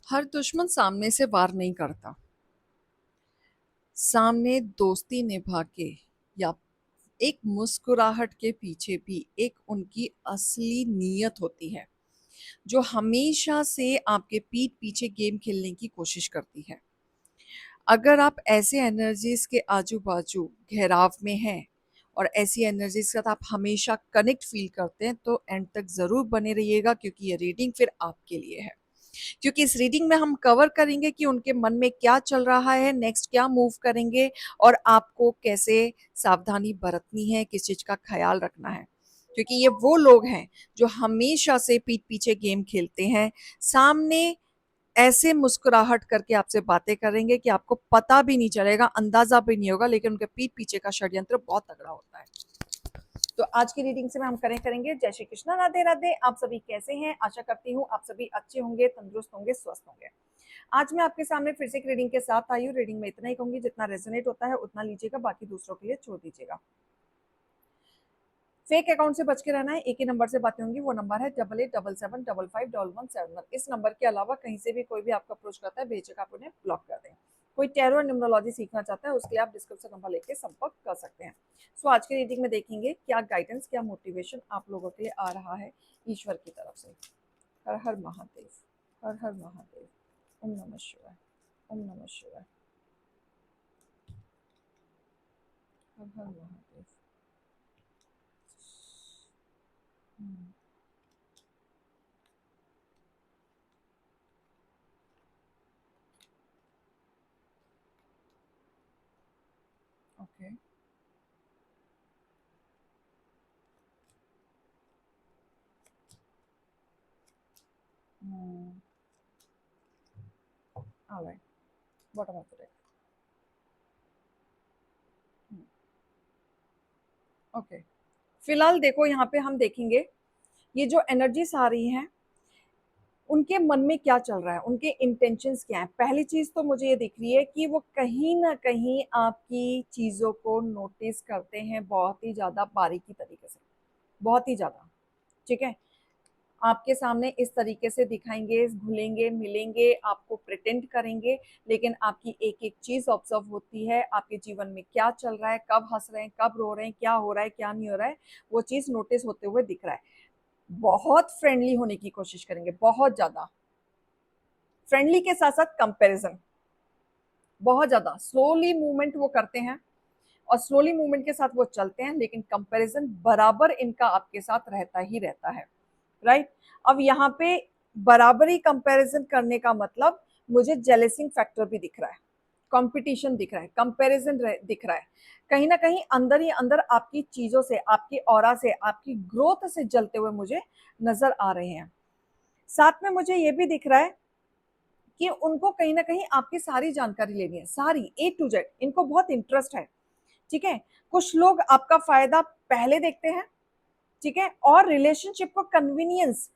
हर दुश्मन सामने से वार नहीं करता। सामने दोस्ती निभा के या एक मुस्कुराहट के पीछे भी एक उनकी असली नीयत होती है, जो हमेशा से आपके पीठ पीछे गेम खेलने की कोशिश करती है। अगर आप ऐसे एनर्जीज के आजू बाजू घेराव में हैं और ऐसी एनर्जीज के साथ आप हमेशा कनेक्ट फील करते हैं, तो एंड तक ज़रूर बने रहिएगा, क्योंकि ये रीडिंग फिर आपके लिए है। क्योंकि इस रीडिंग में हम कवर करेंगे कि उनके मन में क्या चल रहा है, नेक्स्ट क्या मूव करेंगे और आपको कैसे सावधानी बरतनी है, किस चीज़ का ख्याल रखना है। क्योंकि ये वो लोग हैं जो हमेशा से पीठ पीछे गेम खेलते हैं, सामने ऐसे मुस्कुराहट करके आपसे बातें करेंगे कि आपको पता भी नहीं चलेगा, अंदाजा भी नहीं होगा, लेकिन उनके पीठ पीछे का षड्यंत्र बहुत तगड़ा होता है। तो आज की रीडिंग से हम करेंगे। जय श्री कृष्णा, राधे राधे। आप सभी कैसे हैं? आशा करती हूँ आप सभी अच्छे होंगे, तंदुरुस्त होंगे, स्वस्थ होंगे। आज मैं आपके सामने फिर से एक रीडिंग के साथ आई हूँ। रीडिंग में इतना ही कहूंगी, जितना रेजोनेट होता है उतना लीजिएगा, बाकी दूसरों के लिए छोड़ दीजिएगा। फेक अकाउंट से बच के रहना है। एक ही नंबर से बातें होंगी, वो नंबर है 8877555171। इस नंबर के अलावा कहीं से भी कोई भी आपको अप्रोच करता है, बेझिझक आप उन्हें ब्लॉक कर दें। कोई टैरो और न्यूमरोलॉजी सीखना चाहता है, उसके लिए आप डिस्क्रिप्शन नंबर लेके संपर्क कर सकते हैं। सो आज की रीडिंग में देखेंगे क्या गाइडेंस, क्या मोटिवेशन आप लोगों के लिए आ रहा है ईश्वर की तरफ से। हर हर महादेव, हर हर महादेव। ओम नमः शिवाय, ओम नमः शिवाय, हर हर Mahadev. Okay. Alright, bottom of the deck. Okay, फिलहाल देखो यहाँ पे हम देखेंगे ये जो एनर्जीज आ रही हैं, उनके मन में क्या चल रहा है, उनके इंटेंशंस क्या हैं। पहली चीज तो मुझे ये दिख रही है कि वो कहीं ना कहीं आपकी चीजों को नोटिस करते हैं बहुत ही ज्यादा बारीकी तरीके से, बहुत ही ज्यादा। ठीक है, आपके सामने इस तरीके से दिखाएंगे, घुलेंगे मिलेंगे, आपको प्रिटेंड करेंगे, लेकिन आपकी एक एक चीज ऑब्जर्व होती है। आपके जीवन में क्या चल रहा है, कब हंस रहे हैं, कब रो रहे हैं, क्या हो रहा है, क्या नहीं हो रहा है, वो चीज नोटिस होते हुए दिख रहा है। बहुत फ्रेंडली होने की कोशिश करेंगे, बहुत ज्यादा फ्रेंडली के साथ साथ कंपैरिजन, बहुत ज्यादा स्लोली मूवमेंट वो करते हैं और स्लोली मूवमेंट के साथ वो चलते हैं, लेकिन कंपैरिजन बराबर इनका आपके साथ रहता ही रहता है। राइट, अब यहाँ पे बराबरी कंपैरिजन करने का मतलब मुझे जेलेसिंग फैक्टर भी दिख रहा है, कंपटीशन दिख रहा है, कंपैरिजन दिख रहा है। कहीं ना कहीं अंदर ही अंदर आपकी चीजों से, आपकी ऑरा से, आपकी ग्रोथ से जलते हुए मुझे नजर आ रहे हैं। साथ में मुझे ये भी दिख रहा है कि उनको कहीं ना कहीं आपकी सारी जानकारी लेनी है, सारी ए टू जेड, इनको बहुत इंटरेस्ट है। ठीक है, कुछ लोग आपका फायदा पहले देखते हैं, ठीक है, और रिलेशनशिप को कन्वीनियंस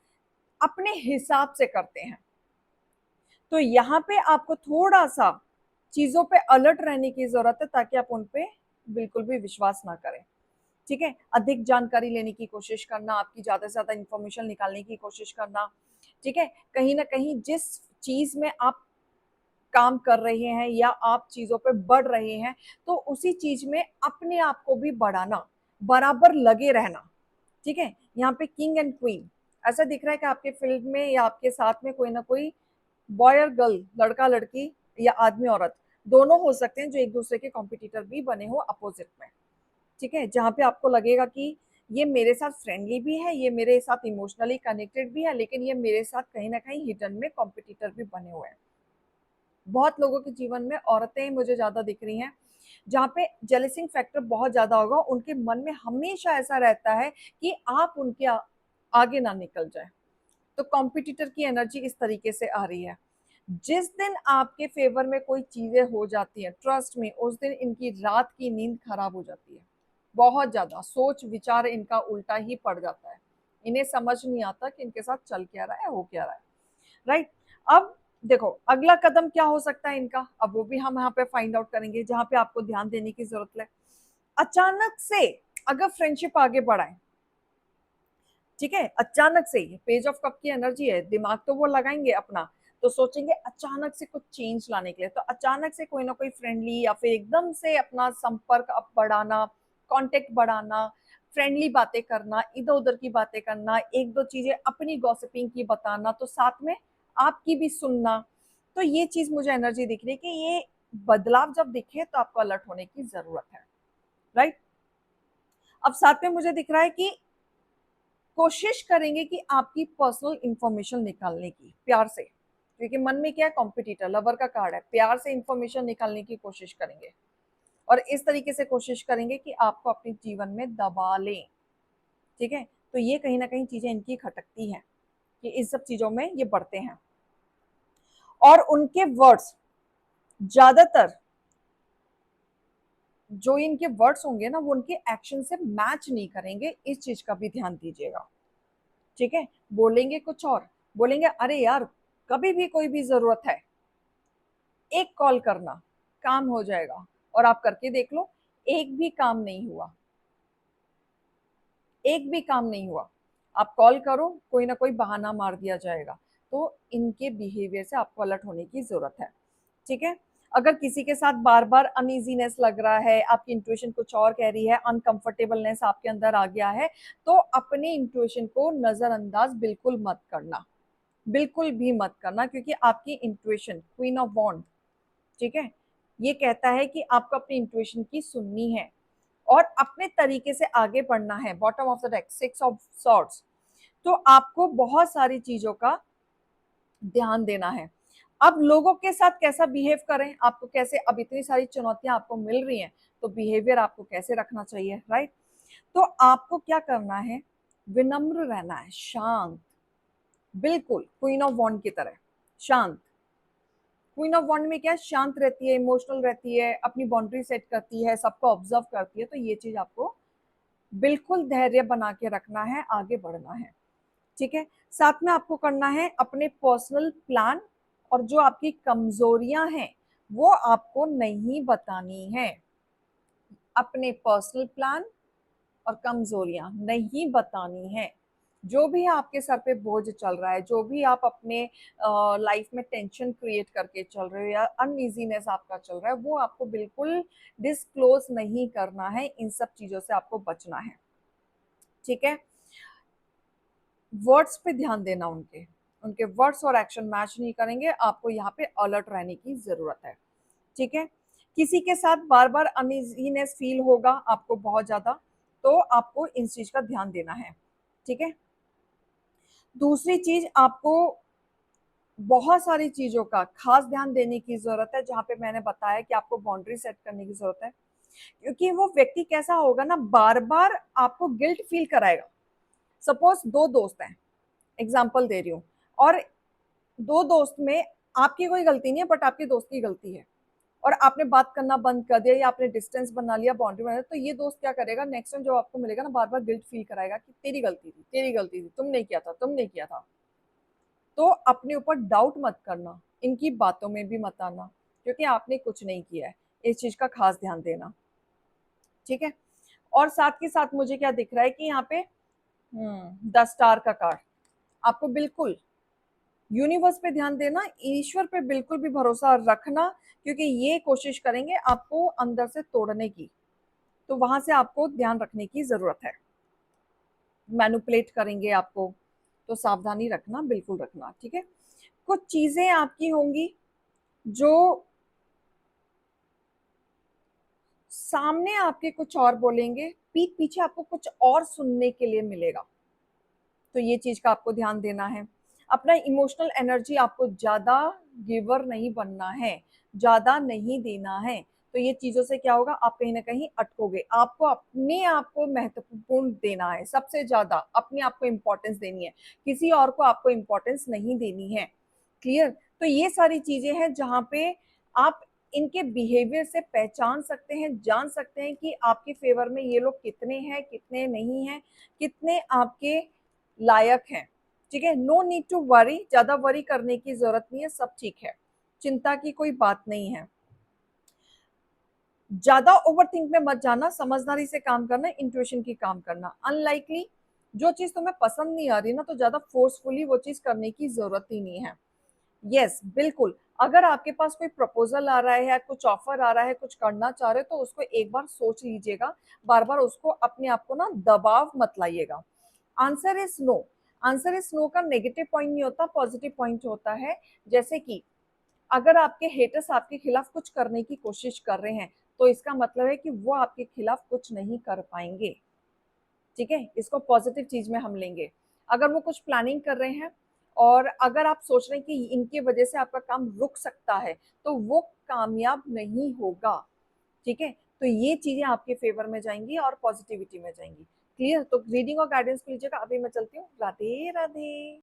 अपने हिसाब से करते हैं। तो यहाँ पे आपको थोड़ा सा चीजों पे अलर्ट रहने की जरूरत है, ताकि आप उन पे बिल्कुल भी विश्वास ना करें। ठीक है, अधिक जानकारी लेने की कोशिश करना, आपकी ज्यादा से ज्यादा इंफॉर्मेशन निकालने की कोशिश करना। ठीक है, कहीं ना कहीं जिस चीज में आप काम कर रहे हैं या आप चीजों पे बढ़ रहे हैं, तो उसी चीज में अपने आप को भी बढ़ाना, बराबर लगे रहना। ठीक है, यहाँ पे किंग एंड क्वीन ऐसा दिख रहा है कि आपके फील्ड में या आपके साथ में कोई ना कोई बॉय और गर्ल, लड़का लड़की या आदमी औरत, दोनों हो सकते हैं जो एक दूसरे के कॉम्पिटिटर भी बने हो अपोजिट में। ठीक है, जहाँ पे आपको लगेगा कि ये मेरे साथ फ्रेंडली भी है, ये मेरे साथ इमोशनली कनेक्टेड भी है, लेकिन ये मेरे साथ कहीं ना कहीं हिडन में कॉम्पिटिटर भी बने हुए हैं। बहुत लोगों के जीवन में औरतें मुझे ज्यादा दिख रही हैं, जहाँ पे जेलसिंग फैक्टर बहुत ज्यादा होगा। उनके मन में हमेशा ऐसा रहता है कि आप उनके आगे ना निकल जाए। तो कॉम्पिटिटर की एनर्जी इस तरीके से आ रही है। जिस दिन आपके फेवर में कोई चीजें हो जाती हैं, ट्रस्ट में उस दिन इनकी रात की नींद खराब हो जाती है। बहुत ज्यादा सोच विचार इनका उल्टा ही पड़ जाता है। इन्हें समझ नहीं आता कि इनके साथ चल क्या रहा है, हो क्या रहा है। राइट, अब देखो अगला कदम क्या हो सकता है इनका, अब वो भी हम यहाँ पे फाइंड आउट करेंगे, जहाँ पे आपको ध्यान देने की जरूरत है। अचानक से अगर फ्रेंडशिप आगे बढ़ाए, ठीक है, अचानक से, पेज ऑफ कप की एनर्जी है, दिमाग तो वो लगाएंगे अपना, तो सोचेंगे अचानक से कुछ चेंज लाने के लिए। तो अचानक से कोई ना कोई फ्रेंडली या फिर एकदम से अपना संपर्क अब बढ़ाना, कांटेक्ट बढ़ाना, फ्रेंडली बातें करना, इधर उधर की बातें करना, एक दो चीजें अपनी गॉसिपिंग की बताना, तो साथ में आपकी भी सुनना। तो ये चीज मुझे एनर्जी दिख रही है कि ये बदलाव जब दिखे तो आपको अलर्ट होने की जरूरत है, राइट। अब साथ में मुझे दिख रहा है कि कोशिश करेंगे कि आपकी पर्सनल इंफॉर्मेशन निकालने की प्यार से, क्योंकि मन में क्या है, कॉम्पिटिटर लवर का कार्ड है, प्यार से इंफॉर्मेशन निकालने की कोशिश करेंगे और इस तरीके से कोशिश करेंगे कि आपको अपने जीवन में दबा लें, ठीक है। तो ये कहीं ना कहीं चीजें इनकी खटकती हैं कि इस सब चीजों में ये बढ़ते हैं और उनके वर्ड्स ज्यादातर जो इनके वर्ड्स होंगे ना वो उनके एक्शन से मैच नहीं करेंगे, इस चीज का भी ध्यान दीजिएगा, ठीक है। बोलेंगे कुछ और, बोलेंगे अरे यार कभी भी कोई भी जरूरत है एक कॉल करना, काम हो जाएगा। और आप करके देख लो, एक भी काम नहीं हुआ, एक भी काम नहीं हुआ। आप कॉल करो, कोई ना कोई बहाना मार दिया जाएगा। तो इनके बिहेवियर से आपको अलर्ट होने की जरूरत है, ठीक है। अगर किसी के साथ बार बार अनइजीनेस लग रहा है, आपकी इंट्यूशन कुछ और कह रही है, अनकंफर्टेबलनेस आपके अंदर आ गया है, तो अपने इंट्यूशन को नजरअंदाज बिल्कुल मत करना, बिल्कुल भी मत करना, क्योंकि आपकी इंट्यूशन क्वीन ऑफ वॉन्ड, ठीक है, ये कहता है कि आपको अपनी इंट्यूशन की सुननी है और अपने तरीके से आगे बढ़ना है। Bottom of the deck, six of swords. तो आपको बहुत सारी चीजों का ध्यान देना है। अब लोगों के साथ कैसा बिहेव करें, आपको कैसे, अब इतनी सारी चुनौतियां आपको मिल रही हैं, तो बिहेवियर आपको कैसे रखना चाहिए, राइट। तो आपको क्या करना है, विनम्र रहना है, शांत, बिल्कुल क्वीन ऑफ वॉन्ड की तरह शांत। क्वीन ऑफ वॉन्ड में क्या है, शांत रहती है, इमोशनल रहती है, अपनी बाउंड्री सेट करती है, सबको ऑब्जर्व करती है। तो ये चीज आपको बिल्कुल धैर्य बना के रखना है, आगे बढ़ना है, ठीक है। साथ में आपको करना है अपने पर्सनल प्लान, और जो आपकी कमजोरियां हैं वो आपको नहीं बतानी है। अपने पर्सनल प्लान और कमजोरियां नहीं बतानी है। जो भी आपके सर पे बोझ चल रहा है, जो भी आप अपने लाइफ में टेंशन क्रिएट करके चल रहे हो या अनइजीनेस आपका चल रहा है, वो आपको बिल्कुल डिस्क्लोज नहीं करना है। इन सब चीजों से आपको बचना है, ठीक है। वर्ड्स पे ध्यान देना, उनके उनके वर्ड्स और एक्शन मैच नहीं करेंगे, आपको यहाँ पे अलर्ट रहने की जरूरत है, ठीक है। किसी के साथ बार बार अनइजीनेस फील होगा आपको बहुत ज्यादा, तो आपको इन चीज का ध्यान देना है, ठीक है। दूसरी चीज, आपको बहुत सारी चीजों का खास ध्यान देने की जरूरत है, जहां पे मैंने बताया कि आपको बाउंड्री सेट करने की जरूरत है, क्योंकि वो व्यक्ति कैसा होगा ना, बार बार आपको गिल्ट फील कराएगा। सपोज दो दोस्त हैं, एग्जाम्पल दे रही हूँ, और दो दोस्त में आपकी कोई गलती नहीं है, बट आपके दोस्त की गलती है, और आपने बात करना बंद कर दिया या आपने डिस्टेंस बना लिया, बाउंड्री बना लिया, तो ये दोस्त क्या करेगा, नेक्स्ट टाइम जब आपको मिलेगा ना, बार बार गिल्ट फील कराएगा कि तेरी गलती थी, तेरी गलती थी, तुमने किया था, तुमने किया था। तो अपने ऊपर डाउट मत करना, इनकी बातों में भी मत आना, क्योंकि आपने कुछ नहीं किया है। इस चीज का खास ध्यान देना, ठीक है। और साथ के साथ मुझे क्या दिख रहा है कि यहाँ पे 10 स्टार का कार्ड, आपको बिल्कुल यूनिवर्स पे ध्यान देना, ईश्वर पे बिल्कुल भी भरोसा रखना, क्योंकि ये कोशिश करेंगे आपको अंदर से तोड़ने की। तो वहां से आपको ध्यान रखने की जरूरत है, मैनिपुलेट करेंगे आपको, तो सावधानी रखना, बिल्कुल रखना, ठीक है। कुछ चीजें आपकी होंगी जो सामने आपके कुछ और बोलेंगे, पीठ पीछे आपको कुछ और सुनने के लिए मिलेगा। तो ये चीज का आपको ध्यान देना है। अपना इमोशनल एनर्जी आपको ज्यादा गिवर नहीं बनना है, ज्यादा नहीं देना है। तो ये चीजों से क्या होगा, आप कहीं ना कहीं अटकोगे। आपको अपने आप को महत्वपूर्ण देना है, सबसे ज्यादा अपने आप को इंपॉर्टेंस देनी है, किसी और को आपको इंपॉर्टेंस नहीं देनी है। क्लियर। तो ये सारी चीजें हैं जहां पे आप इनके बिहेवियर से पहचान सकते हैं, जान सकते हैं कि आपके फेवर में ये लोग कितने हैं, कितने नहीं हैं, कितने आपके लायक हैं, ठीक है। नो नीड टू वरी, ज्यादा वरी करने की जरूरत नहीं है, सब ठीक है, चिंता की कोई बात नहीं है। ज्यादा ओवरथिंक में मत जाना, समझदारी से काम करना, इंट्यूशन की काम करना। अनलाइकली, जो चीज तुम्हें पसंद नहीं आ रही ना, तो ज्यादा फोर्सफुली वो चीज करने की जरूरत ही नहीं है। यस, बिल्कुल। अगर आपके पास कोई प्रपोज़ल आ रहा है या कुछ ऑफ़र आ रहा है, कुछ करना चाह रहे हो तो उसको एक बार सोच लीजिएगा, बार-बार उसको अपने आप को ना दबाव मत लाइएगा। Answer is no. Answer is no का नेगेटिव पॉइंट नहीं होता, पॉज़िटिव पॉइंट होता है। जैसे कि अगर आपके हेटर्स आपके खिलाफ कुछ करने की कोशिश कर रहे हैं, तो इसका मतलब है कि वो आपके खिलाफ कुछ नहीं कर पाएँगे। ठीक है? इसको पॉज़िटिव चीज़ में हम लेंगे। अगर वो कुछ प्लानिंग कर रहे हैं और अगर आप सोच रहे हैं कि इनकी वजह से आपका काम रुक सकता है, तो वो कामयाब नहीं होगा। ठीक है? तो ये चीज़ें आपके फ़ेवर में जाएँगी और पॉज़िटिविटी में जाएँगी। क्लियर? तो रीडिंग और गाइडेंस को लीजिएगा। अभी मैं चलती हूँ। राधे, राधे।